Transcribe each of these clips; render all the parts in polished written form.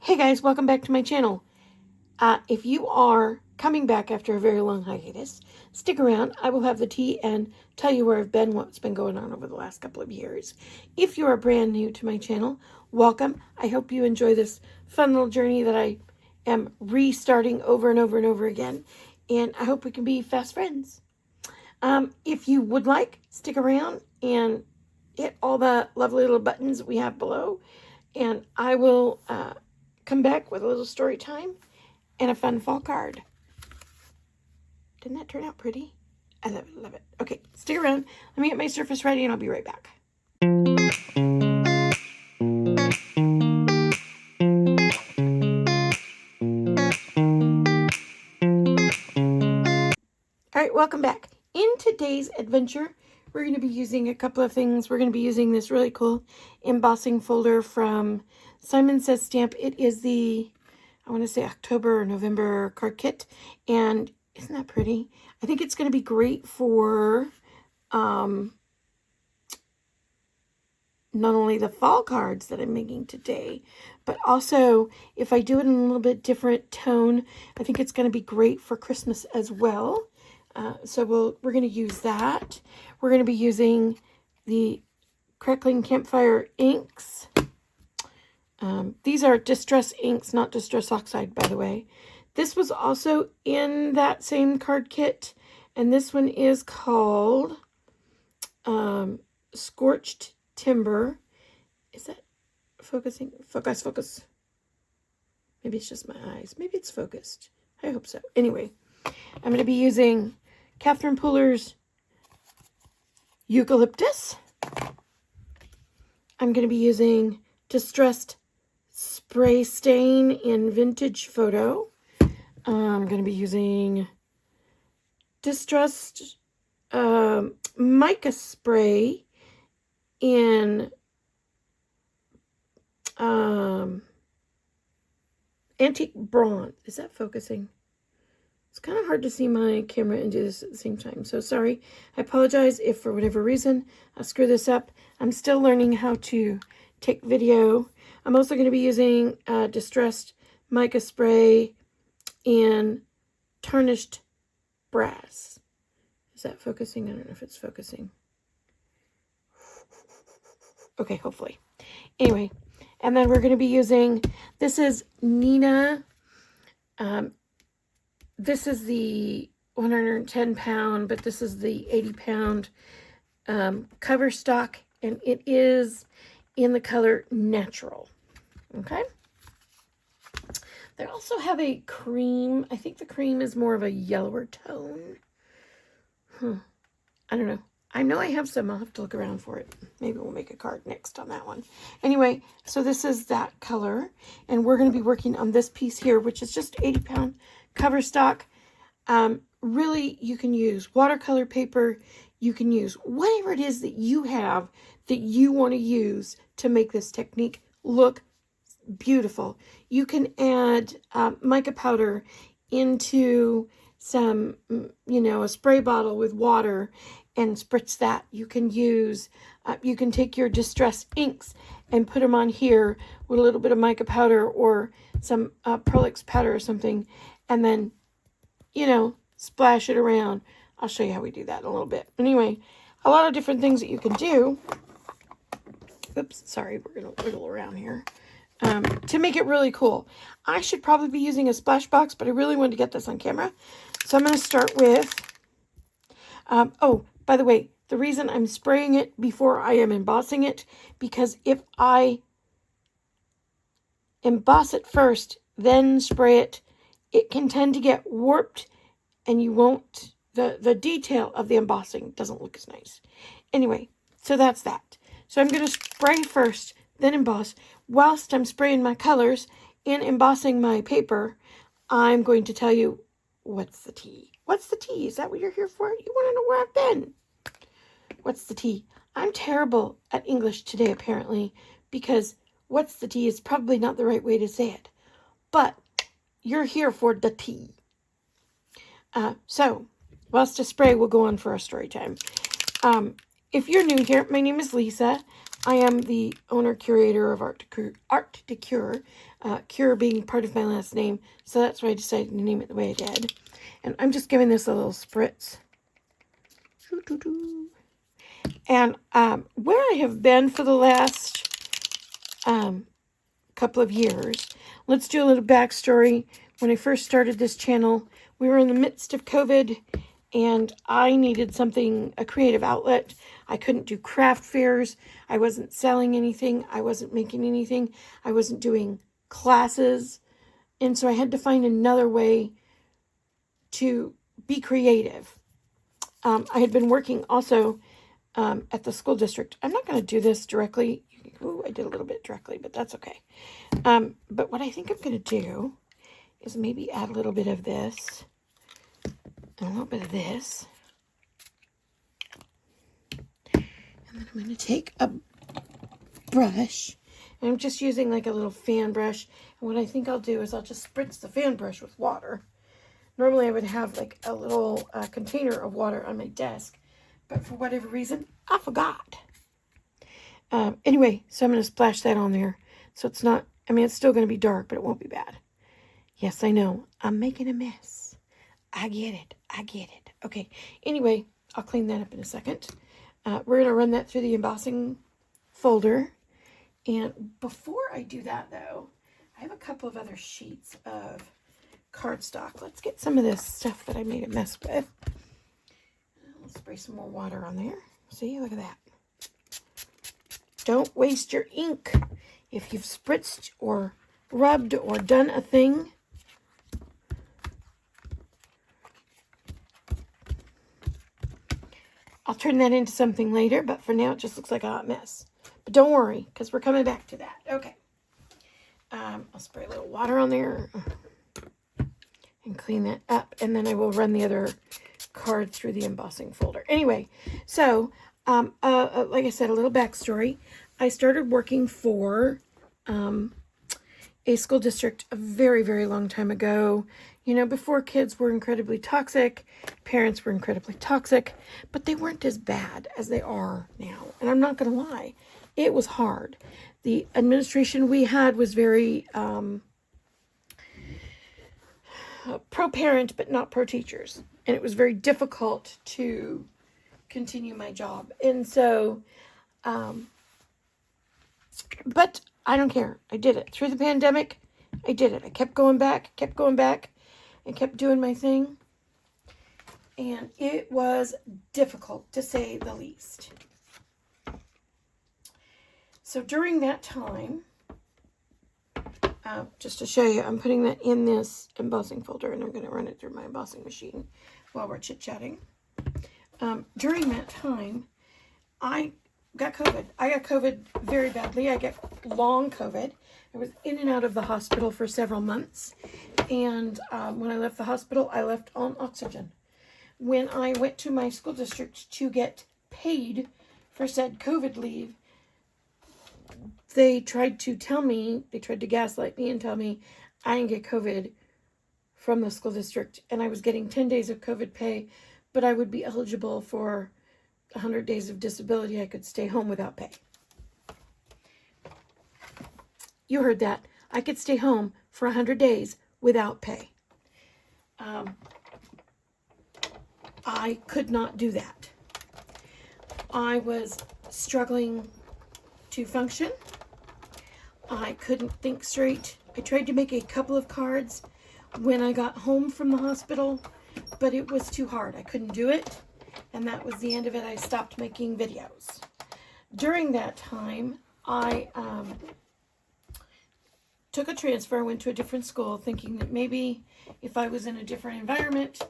Hey guys, welcome back to my channel. If you are coming back after a very long hiatus, stick around. I will have the tea and tell you where I've been, what's been going on over the last couple of years. If you are brand new to my channel, welcome. I hope you enjoy this fun little journey that I am restarting over and over and over again. And I hope we can be fast friends. If you would like, stick around and hit all the lovely little buttons that we have below. And I will come back with a little story time and a fun fall card. Didn't that turn out pretty? I love it, love it. Okay, stick around. Let me get my surface ready and I'll be right back. All right, welcome back. In today's adventure, we're going to be using a couple of things. We're going to be using this really cool embossing folder from Simon Says Stamp. It is the, I want to say October or November card kit. And isn't that pretty? I think it's going to be great for not only the fall cards that I'm making today, but also if I do it in a little bit different tone, I think it's going to be great for Christmas as well. So we're going to use that. We're going to be using the Crackling Campfire inks. These are Distress inks, not Distress Oxide, by the way. This was also in that same card kit, and this one is called Scorched Timber. Is that focusing? Focus. Maybe it's just my eyes. Maybe it's focused. I hope so. Anyway, I'm going to be using Catherine Puller's Eucalyptus. I'm going to be using Distressed Spray Stain in Vintage Photo. I'm going to be using Distressed Mica Spray in Antique Bronze. Is that focusing? It's kind of hard to see my camera and do this at the same time. So sorry. I apologize if for whatever reason I screw this up. I'm still learning how to take video. I'm also going to be using Distressed Mica Spray in Tarnished Brass. Is that focusing? I don't know if it's focusing. Okay, hopefully. Anyway, and then we're going to be using, this is Nina. This is the 110 pound, but this is the 80 pound cover stock, and it is in the color Natural. Okay. They also have a cream. I think the cream is more of a yellower tone. I don't know. I know I have some. I'll have to look around for it. Maybe we'll make a card next on that one. Anyway, so this is that color. And we're going to be working on this piece here, which is just 80 pound cover stock. Really, you can use watercolor paper. You can use whatever it is that you have that you want to use to make this technique look beautiful. You can add mica powder into some, a spray bottle with water and spritz that. You can use, you can take your Distress inks and put them on here with a little bit of mica powder or some Pearlix powder or something, and then, splash it around. I'll show you how we do that in a little bit. Anyway, a lot of different things that you can do. Oops, sorry, we're going to wiggle around here. To make it really cool. I should probably be using a splash box, but I really wanted to get this on camera. So I'm going to start with, oh, by the way, the reason I'm spraying it before I am embossing it, because if I emboss it first, then spray it, it can tend to get warped and you won't, the detail of the embossing doesn't look as nice. Anyway, so that's that. So I'm going to spray first, then emboss. Whilst I'm spraying my colors and embossing my paper, I'm going to tell you what's the tea. What's the tea? Is that what you're here for? You want to know where I've been? What's the tea? I'm terrible at English today, apparently, because what's the tea is probably not the right way to say it. But you're here for the tea. So, whilst I spray, we'll go on for our story time. If you're new here, my name is Lisa. I am the owner curator of Art de Cure, Cure being part of my last name, so that's why I decided to name it the way I did. And I'm just giving this a little spritz. And where I have been for the last couple of years, let's do a little backstory. When I first started this channel, we were in the midst of COVID, and I needed something, a creative outlet. I couldn't do craft fairs. I wasn't selling anything. I wasn't making anything. I wasn't doing classes. And so I had to find another way to be creative. I had been working also at the school district. I'm not going to do this directly. Ooh, I did a little bit directly, but that's okay. But what I think I'm going to do is maybe add a little bit of this and a little bit of this. And then I'm going to take a brush, and I'm just using like a little fan brush. And what I think I'll do is I'll just spritz the fan brush with water. Normally I would have like a little container of water on my desk, but for whatever reason, I forgot. Anyway, so I'm going to splash that on there. So it's not, I mean, it's still going to be dark, but it won't be bad. Yes, I know. I'm making a mess. I get it. I get it. Okay. Anyway, I'll clean that up in a second. We're going to run that through the embossing folder. And before I do that, though, I have a couple of other sheets of cardstock. Let's get some of this stuff that I made a mess with. Let's spray some more water on there. See, look at that. Don't waste your ink. If you've spritzed or rubbed or done a thing, I'll turn that into something later, but for now it just looks like a hot mess. But don't worry, because we're coming back to that. Okay. I'll spray a little water on there and clean that up, and then I will run the other card through the embossing folder. Anyway, so like I said, a little backstory. I started working for a school district a very, very long time ago. You know, before kids were incredibly toxic, parents were incredibly toxic, but they weren't as bad as they are now. And I'm not going to lie, it was hard. The administration we had was very pro-parent, but not pro-teachers. And it was very difficult to continue my job. And so, but I don't care. I did it. Through the pandemic, I did it. I kept going back, and kept doing my thing. And it was difficult, to say the least. So during that time, just to show you, I'm putting that in this embossing folder, and I'm going to run it through my embossing machine while we're chit-chatting. During that time, I got COVID. I got COVID very badly. I got long COVID. I was in and out of the hospital for several months. And when I left the hospital, I left on oxygen. When I went to my school district to get paid for said COVID leave, they tried to gaslight me and tell me I didn't get COVID from the school district. And I was getting 10 days of COVID pay, but I would be eligible for 100 days of disability. I could stay home without pay. You heard that. I could stay home for 100 days without pay. I could not do that. I was struggling to function. I couldn't think straight. I tried to make a couple of cards when I got home from the hospital, but it was too hard. I couldn't do it. And that was the end of it. I stopped making videos. During that time, I took a transfer, went to a different school, thinking that maybe if I was in a different environment,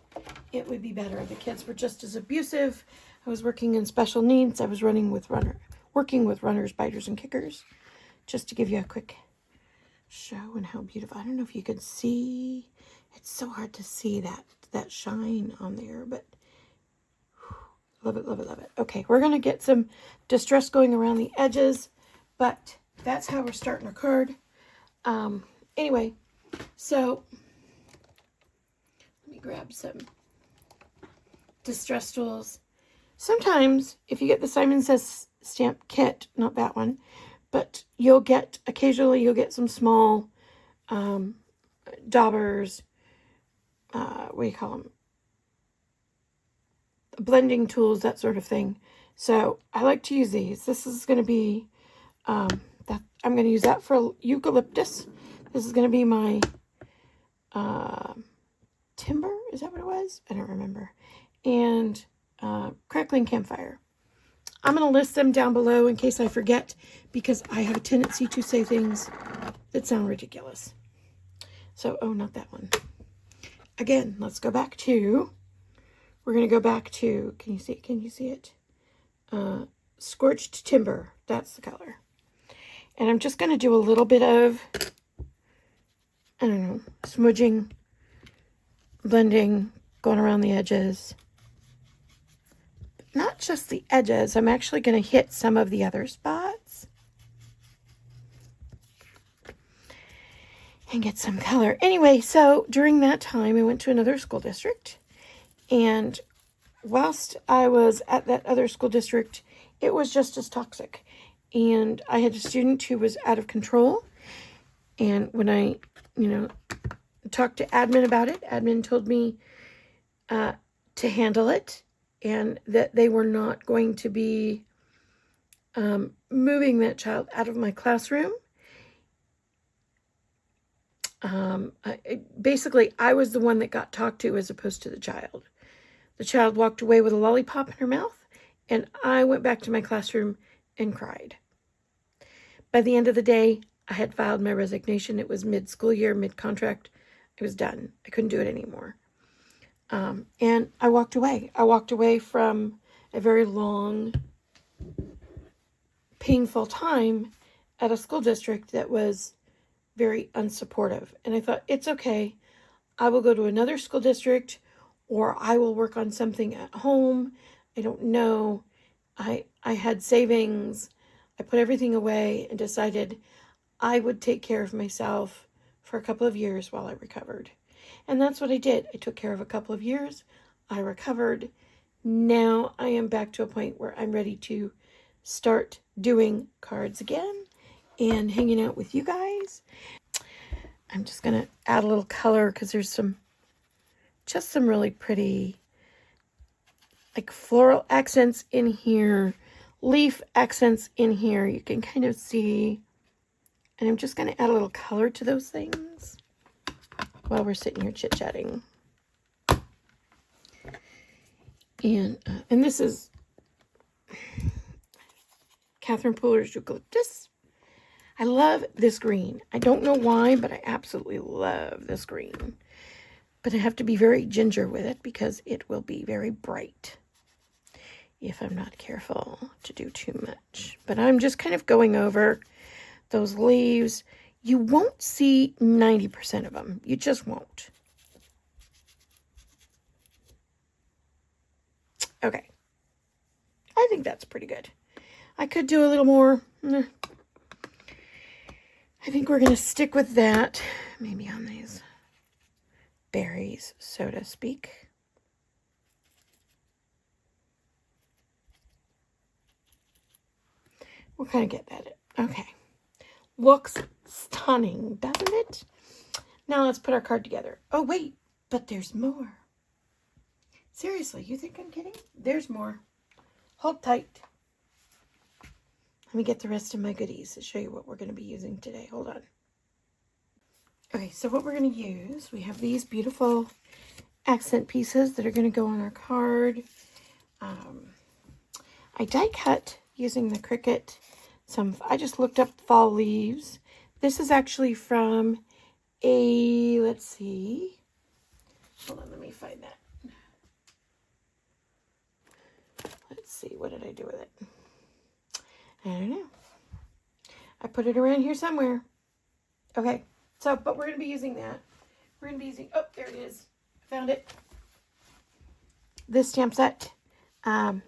it would be better. The kids were just as abusive. I was working in special needs. I was working with runners, biters, and kickers. Just to give you a quick show and how beautiful. I don't know if you could see. It's so hard to see that shine on there, but love it, love it, love it. Okay, we're going to get some distress going around the edges, but that's how we're starting our card. Anyway, so let me grab some distress tools. Sometimes, if you get the Simon Says stamp kit, not that one, but occasionally you'll get some small daubers, what do you call them? Blending tools, that sort of thing. So I like to use these. This is going to be, that I'm going to use that for eucalyptus. This is going to be my timber. Is that what it was? I don't remember. And Crackling Campfire. I'm going to list them down below in case I forget, because I have a tendency to say things that sound ridiculous. So, oh, not that one. Again, let's go back to, we're going to go back to, can you see it? Scorched Timber. That's the color. And I'm just going to do a little bit of, I don't know, smudging, blending, going around the edges. Not just the edges, I'm actually going to hit some of the other spots and get some color. Anyway, so during that time, I went to another school district, and whilst I was at that other school district, it was just as toxic. And I had a student who was out of control, and when I, talked to admin about it, admin told me to handle it, and that they were not going to be moving that child out of my classroom. Basically, I was the one that got talked to as opposed to the child. The child walked away with a lollipop in her mouth, and I went back to my classroom and cried. By the end of the day, I had filed my resignation. It was mid-school year, mid-contract. I was done. I couldn't do it anymore. And I walked away. I walked away from a very long, painful time at a school district that was very unsupportive. And I thought, it's okay. I will go to another school district, or I will work on something at home. I don't know. I had savings. I put everything away and decided I would take care of myself for a couple of years while I recovered. And that's what I did. I took care of a couple of years. I recovered. Now I am back to a point where I'm ready to start doing cards again and hanging out with you guys. I'm just going to add a little color because there's just some really pretty, like, floral accents in here, leaf accents in here. You can kind of see. And I'm just going to add a little color to those things while we're sitting here chit-chatting. And this is Catherine Pooler's Eucalyptus. I love this green. I don't know why, but I absolutely love this green. But I have to be very ginger with it because it will be very bright if I'm not careful to do too much. But I'm just kind of going over those leaves. You won't see 90% of them. You just won't. Okay. I think that's pretty good. I could do a little more. I think we're going to stick with that. Maybe on these berries, so to speak. We'll kind of get that. Okay. Looks stunning, doesn't it? Now let's put our card together. Oh, wait, but there's more. Seriously, you think I'm kidding? There's more. Hold tight. Let me get the rest of my goodies to show you what we're going to be using today. Hold on. Okay, so what we're going to use, we have these beautiful accent pieces that are going to go on our card. I die cut using the Cricut. I just looked up fall leaves. This is actually from let's see. Hold on, let me find that. Let's see, what did I do with it? I don't know. I put it around here somewhere. Okay, so, but we're going to be using that. We're going to be using, oh, there it is. I found it. This stamp set. I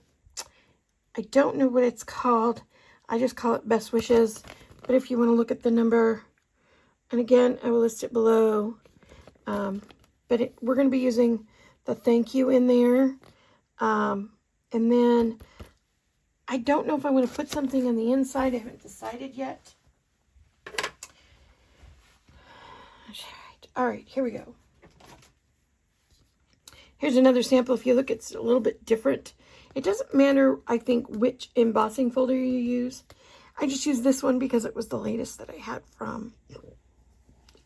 don't know what it's called. I just call it Best Wishes. But if you want to look at the number, and again, I will list it below. But we're going to be using the thank you in there. And then I don't know if I'm going to put something on the inside. I haven't decided yet. All right, here we go. Here's another sample. If you look, it's a little bit different. It doesn't matter, I think, which embossing folder you use. I just used this one because it was the latest that I had from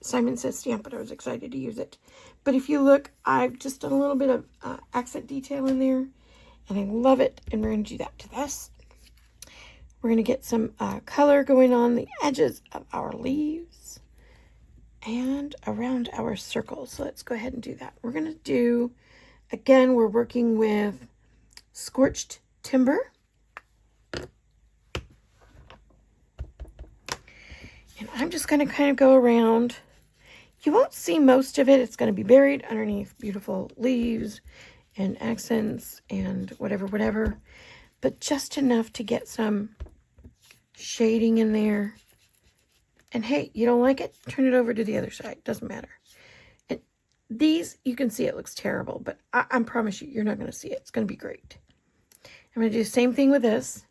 Simon Says Stamp, and I was excited to use it. But if you look, I've just done a little bit of accent detail in there, and I love it. And we're going to do that to this. We're going to get some color going on the edges of our leaves and around our circles. So let's go ahead and do that. We're going to do, again, we're working with Scorched Timber. And I'm just going to kind of go around. You won't see most of it. It's going to be buried underneath beautiful leaves and accents and whatever. But just enough to get some shading in there. And hey, you don't like it? Turn it over to the other side. Doesn't matter. And these, you can see it looks terrible, but I promise you, you're not going to see it. It's going to be great. I'm going to do the same thing with this.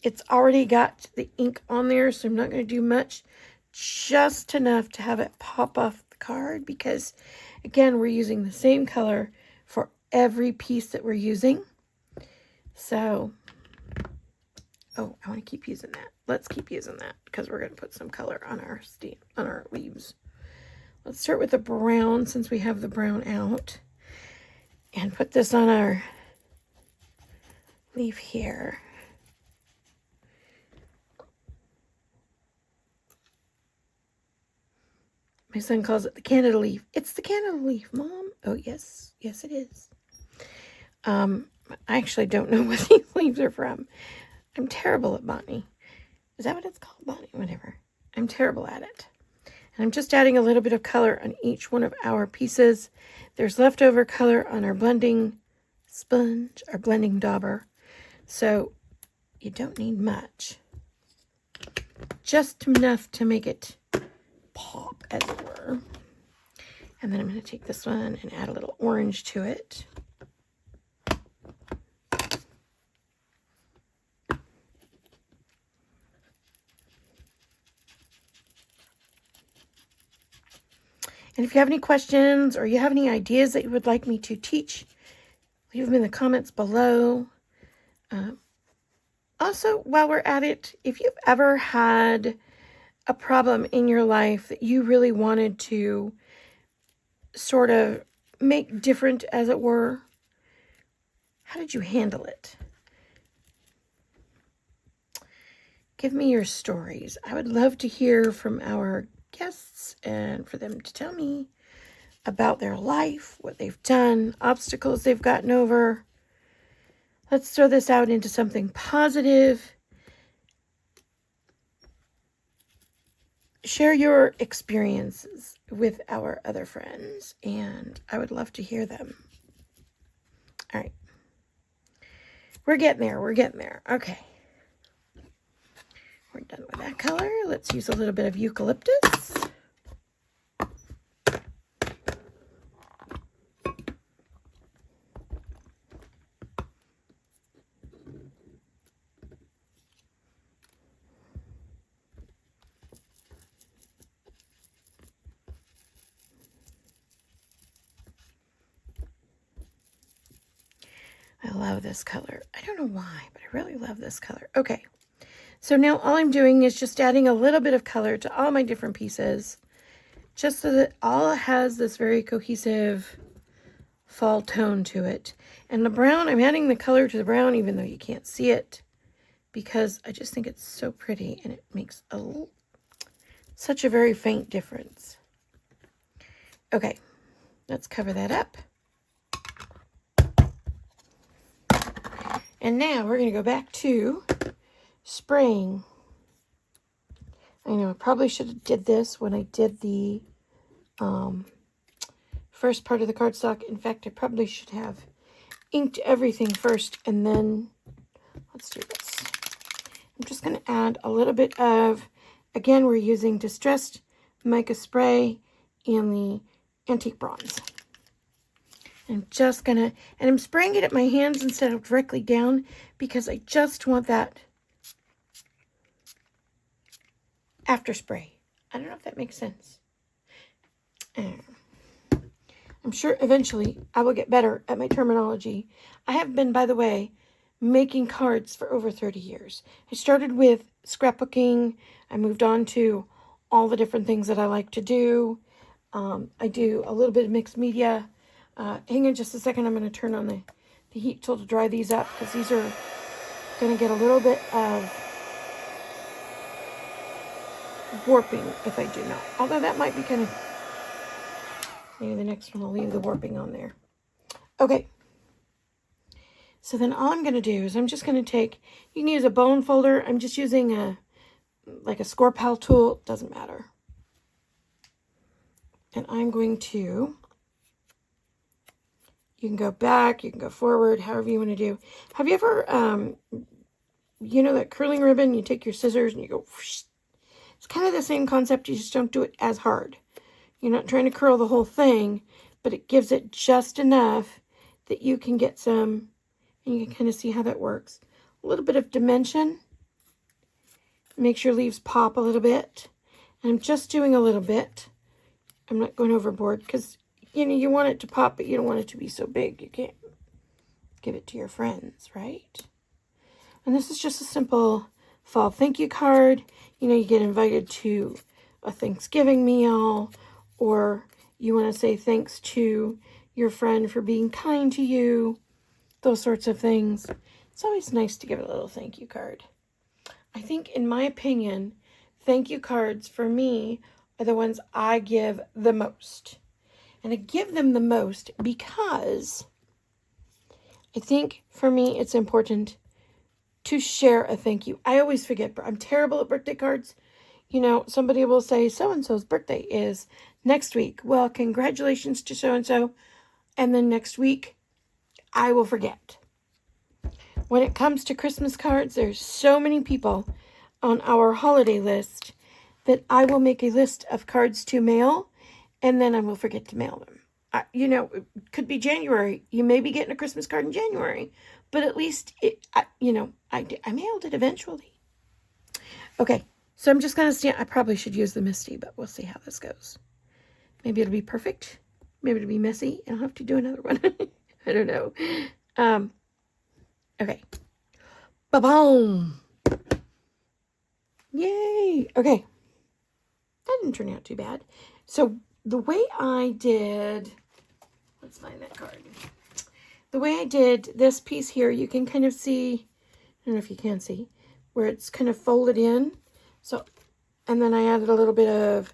It's already got the ink on there, so I'm not going to do much. Just enough to have it pop off the card because, again, we're using the same color for every piece that we're using. So, oh, I want to keep using that. Let's keep using that because we're going to put some color on our leaves. Let's start with the brown since we have the brown out. And put this on our leaf here. My son calls it the Canada leaf. It's the Canada leaf, Mom. Oh, yes. Yes, it is. I actually don't know what these leaves are from. I'm terrible at botany. Is that what it's called? Botany? Whatever. I'm terrible at it. And I'm just adding a little bit of color on each one of our pieces. There's leftover color on our blending sponge, our blending dauber. So you don't need much. Just enough to make it pop, as it were. And then I'm going to take this one and add a little orange to it. And if you have any questions or you have any ideas that you would like me to teach, leave them in the comments below. Also, while we're at it, if you've ever had a problem in your life that you really wanted to sort of make different, as it were, how did you handle it? Give me your stories. I would love to hear from our guests and for them to tell me about their life, what they've done, obstacles they've gotten over. Let's throw this out into something positive. Share your experiences with our other friends, and I would love to hear them. All right. We're getting there. We're getting there. Okay. We're done with that color. Let's use a little bit of eucalyptus. I love this color. I don't know why, but I really love this color. Okay. So now all I'm doing is just adding a little bit of color to all my different pieces, just so that all has this very cohesive fall tone to it. And the brown, I'm adding the color to the brown, even though you can't see it, because I just think it's so pretty and it makes such a very faint difference. Okay, let's cover that up. And now we're going to go back to spraying. I know I probably should have did this when I did the first part of the cardstock. In fact, I probably should have inked everything first, and then let's do this. I'm just going to add a little bit of, again, we're using Distressed Mica Spray and the Antique Bronze. I'm just gonna, and I'm spraying it at my hands instead of directly down because I just want that after spray. I don't know if that makes sense. I'm sure eventually I will get better at my terminology. I have been, by the way, making cards for over 30 years. I started with scrapbooking. I moved on to all the different things that I like to do. I do a little bit of mixed media. Hang on just a second. I'm going to turn on the heat tool to dry these up because these are going to get a little bit of warping if I do not. Although that might be kind of... Maybe the next one I'll leave the warping on there. Okay. So then all I'm going to do is I'm just going to take... You can use a bone folder. I'm just using a Scorched tool. Doesn't matter. And I'm going to... You can go back. You can go forward. However you want to do. Have you ever... you know that curling ribbon? You take your scissors and you go... Whoosh. It's kind of the same concept. You just don't do it as hard. You're not trying to curl the whole thing, but it gives it just enough that you can get some, and you can kind of see how that works. A little bit of dimension. Makes your leaves pop a little bit. And I'm just doing a little bit. I'm not going overboard because, you know, you want it to pop, but you don't want it to be so big. You can't give it to your friends, right? And this is just a simple fall thank you card. You know, you get invited to a Thanksgiving meal, or you want to say thanks to your friend for being kind to you, those sorts of things. It's always nice to give a little thank you card. I think, in my opinion, thank you cards for me are the ones I give the most. And I give them the most because I think for me it's important to share a thank you. I always forget. I'm terrible at birthday cards. You know, somebody will say, so-and-so's birthday is next week. Well, congratulations to so-and-so. And then next week, I will forget. When it comes to Christmas cards, there's so many people on our holiday list that I will make a list of cards to mail, and then I will forget to mail them. You know, it could be January. You may be getting a Christmas card in January, but at least, I mailed it eventually. Okay. So I'm just going to stand. I probably should use the Misty, but we'll see how this goes. Maybe it'll be perfect. Maybe it'll be messy, and I'll have to do another one. I don't know. Okay. Ba-boom. Yay. Okay. That didn't turn out too bad. So the way I did... Let's find that card. The way I did this piece here, you can kind of see... I don't know if you can see, where it's kind of folded in. So, and then I added a little bit of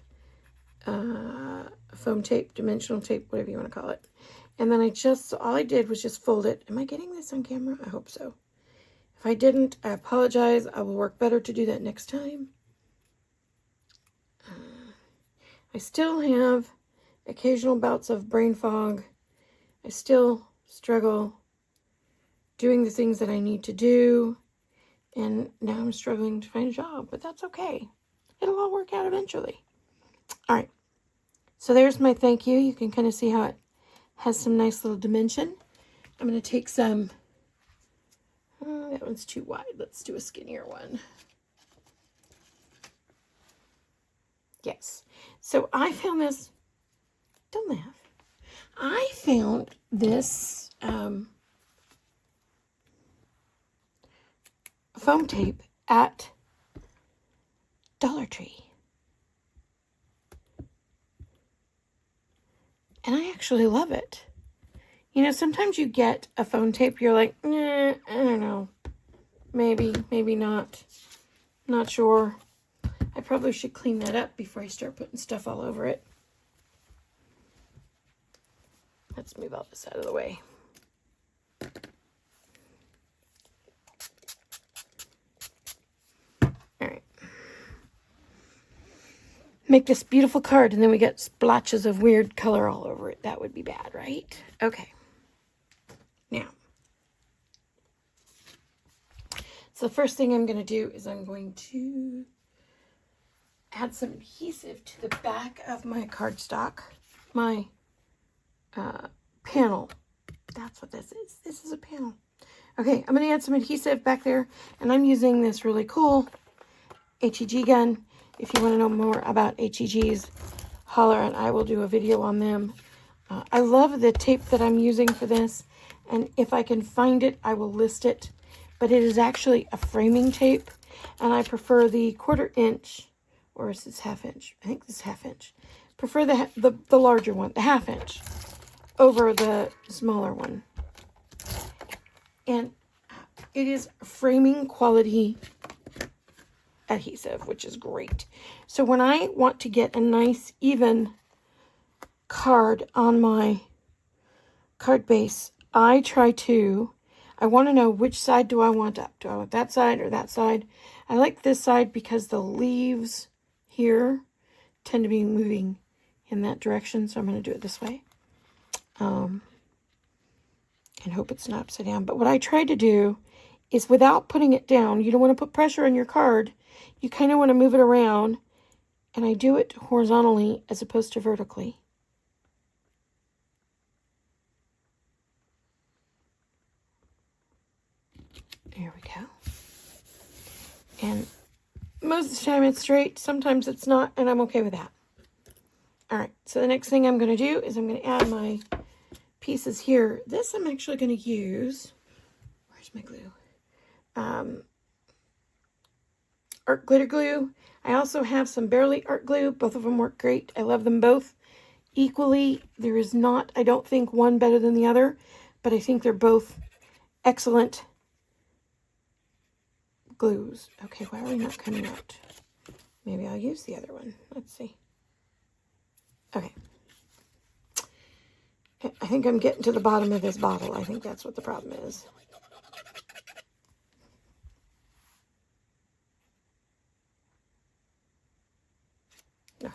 foam tape, dimensional tape, whatever you want to call it. And then all I did was just fold it. Am I getting this on camera? I hope so. If I didn't, I apologize. I will work better to do that next time. I still have occasional bouts of brain fog. I still struggle doing the things that I need to do. And now I'm struggling to find a job, but that's okay. It'll all work out eventually. All right. So there's my thank you. You can kind of see how it has some nice little dimension. I'm going to take some... that one's too wide. Let's do a skinnier one. Yes. So I found this... Don't laugh. I found this... foam tape at Dollar Tree. And I actually love it. You know, sometimes you get a foam tape, you're like, I don't know. Maybe, maybe not. Not sure. I probably should clean that up before I start putting stuff all over it. Let's move all this out of the way. Make this beautiful card, and then we get splotches of weird color all over it. That would be bad, right? Okay. Now, so the first thing I'm going to do is I'm going to add some adhesive to the back of my cardstock, my panel That's what this is. This is a panel. Okay, I'm going to add some adhesive back there, and I'm using this really cool HEG gun. If you want to know more about HEGs, holler and I will do a video on them. I love the tape that I'm using for this, and if I can find it, I will list it. But it is actually a framing tape, and I prefer the 1/4 inch, or is this 1/2 inch? I think this is 1/2 inch. Prefer the larger one, the 1/2 inch, over the smaller one. And it is framing quality adhesive, which is great. So when I want to get a nice even card on my card base, I want to know which side do I want up. Do I want that side or that side? I like this side because the leaves here tend to be moving in that direction, so I'm going to do it this way. And hope it's not upside down. But what I tried to do is, without putting it down, you don't want to put pressure on your card. You kind of want to move it around, and I do it horizontally as opposed to vertically. There we go. And most of the time it's straight, sometimes it's not, and I'm okay with that. All right, so the next thing I'm going to do is I'm going to add my pieces here. This I'm actually going to use, where's my glue? Art glitter glue. I also have some Barely art glue. Both of them work great. I love them both equally. There is not, I don't think, one better than the other, but I think they're both excellent glues. Okay, why are we not coming out? Maybe I'll use the other one. Let's see. Okay. I think I'm getting to the bottom of this bottle. I think that's what the problem is. Okay.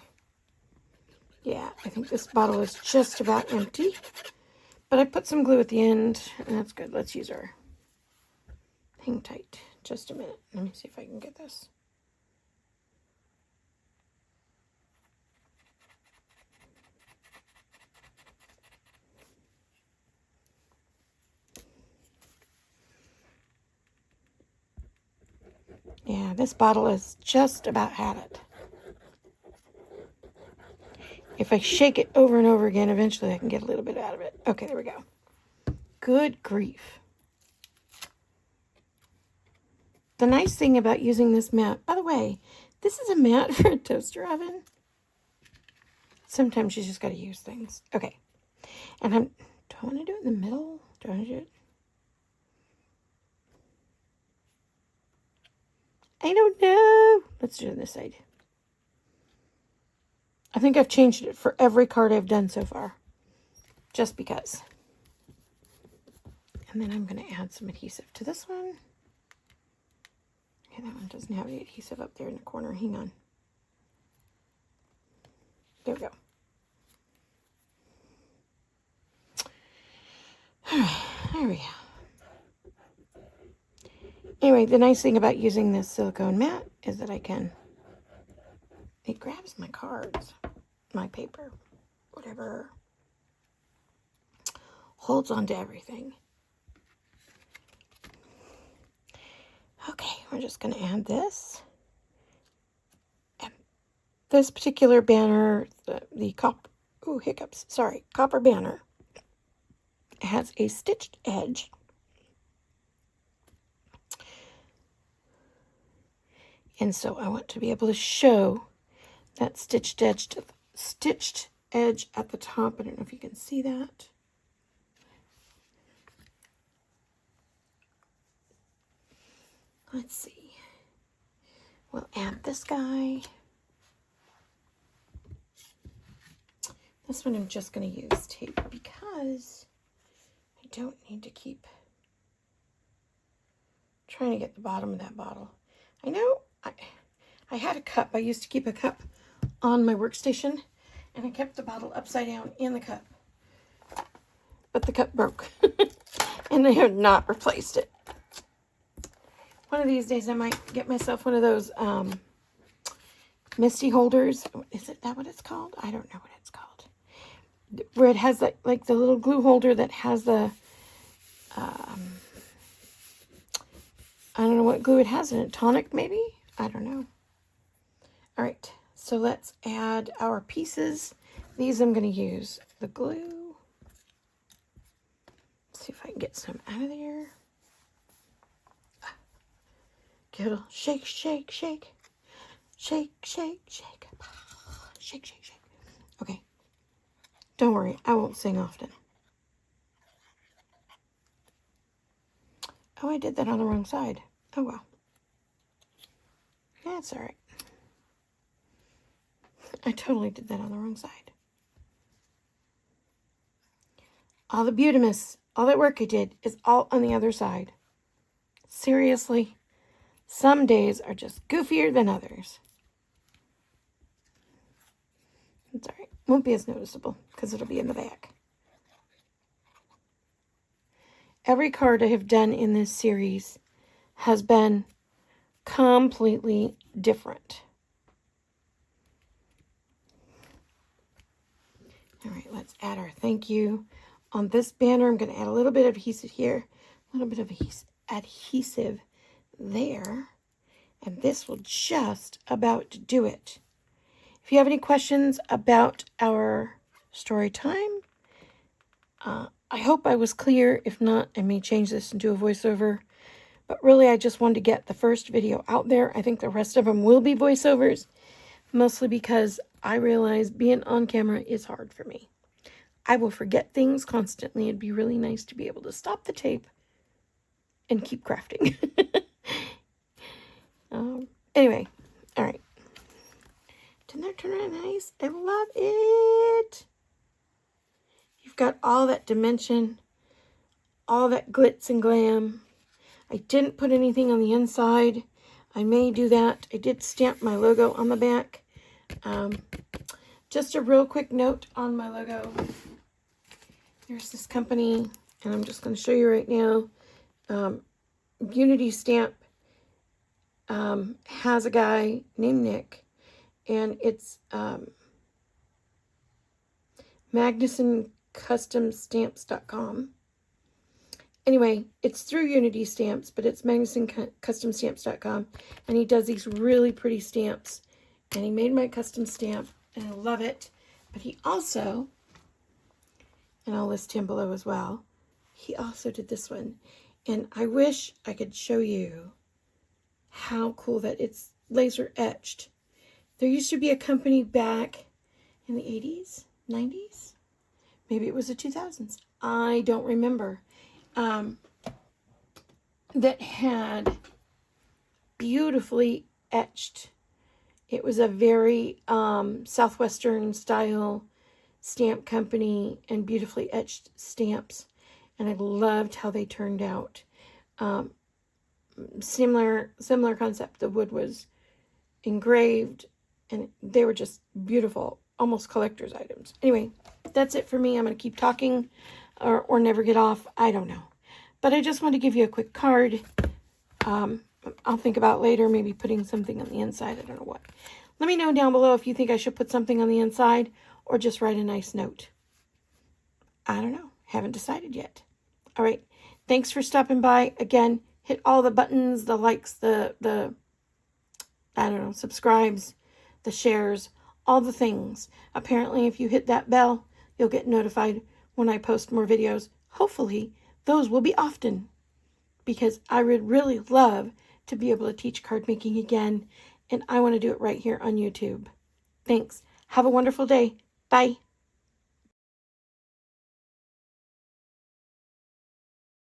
Yeah, I think this bottle is just about empty. But I put some glue at the end, and that's good. Let's use our hang tight. Just a minute. Let me see if I can get this. Yeah, this bottle is just about had it. If I shake it over and over again, eventually I can get a little bit out of it. Okay, there we go. Good grief. The nice thing about using this mat, by the way, this is a mat for a toaster oven. Sometimes you just got to use things. Okay. And do I want to do it in the middle? Do I want to do it? I don't know. Let's do it on this side. I think I've changed it for every card I've done so far. Just because. And then I'm going to add some adhesive to this one. Okay, that one doesn't have any adhesive up there in the corner. Hang on. There we go. All right, there we go. Anyway, the nice thing about using this silicone mat is that it grabs my cards, my paper, whatever, holds onto everything. Okay, we're just going to add this. And this particular banner, the copper banner, has a stitched edge. And so I want to be able to show that stitched edge at the top. I don't know if you can see that. Let's see. We'll add this guy. This one I'm just going to use tape because I don't need to keep trying to get the bottom of that bottle. I know I had a cup. I used to keep a cup on my workstation, and I kept the bottle upside down in the cup. But the cup broke, and I have not replaced it. One of these days, I might get myself one of those misty holders. Is that what it's called? I don't know what it's called. Where it has like the little glue holder that has the I don't know what glue it has in it. Tonic, maybe? I don't know. All right, so let's add our pieces. These I'm going to use the glue. Let's see if I can get some out of there. Give it a shake, shake, shake. Shake, shake, shake. Shake, shake, shake. Okay. Don't worry, I won't sing often. Oh, I did that on the wrong side. Oh, well. That's all right. I totally did that on the wrong side. All the Beautimus, all that work I did is all on the other side. Seriously, some days are just goofier than others. It's all right. Won't be as noticeable because it'll be in the back. Every card I have done in this series has been completely different. All right, let's add our thank you. On this banner, I'm going to add a little bit of adhesive here, a little bit of adhesive there, and this will just about do it. If you have any questions about our story time, I hope I was clear. If not, I may change this into a voiceover. But really, I just wanted to get the first video out there. I think the rest of them will be voiceovers, mostly because I realize being on camera is hard for me. I will forget things constantly. It'd be really nice to be able to stop the tape and keep crafting. Anyway, all right. Didn't that turn out nice? I love it. You've got all that dimension, all that glitz and glam. I didn't put anything on the inside. I may do that. I did stamp my logo on the back. Just a real quick note on my logo. Here's this company, and I'm just going to show you right now. Unity Stamp has a guy named Nick, and it's MagnussonCustomStamps.com. Anyway, it's through Unity Stamps, but it's MagnussonCustomStamps.com, and he does these really pretty stamps, and he made my custom stamp, and I love it. But he also, and I'll list him below as well, he also did this one, and I wish I could show you how cool that it's laser etched. There used to be a company back in the 80s, 90s, maybe it was the 2000s, I don't remember, that had beautifully etched. It was a very Southwestern style stamp company and beautifully etched stamps, and I loved how they turned out. Similar concept. The wood was engraved, and they were just beautiful, almost collector's items. Anyway, that's it for me. I'm going to keep talking or never get off. I don't know. But I just want to give you a quick card. I'll think about later maybe putting something on the inside. I don't know what. Let me know down below if you think I should put something on the inside or just write a nice note. I don't know. Haven't decided yet. All right. Thanks for stopping by. Again, hit all the buttons, the likes, the I don't know, subscribes, the shares, all the things. Apparently, if you hit that bell, you'll get notified when I post more videos. Hopefully, those will be often, because I would really love to be able to teach card making again, and I want to do it right here on YouTube. Thanks. Have a wonderful day. Bye.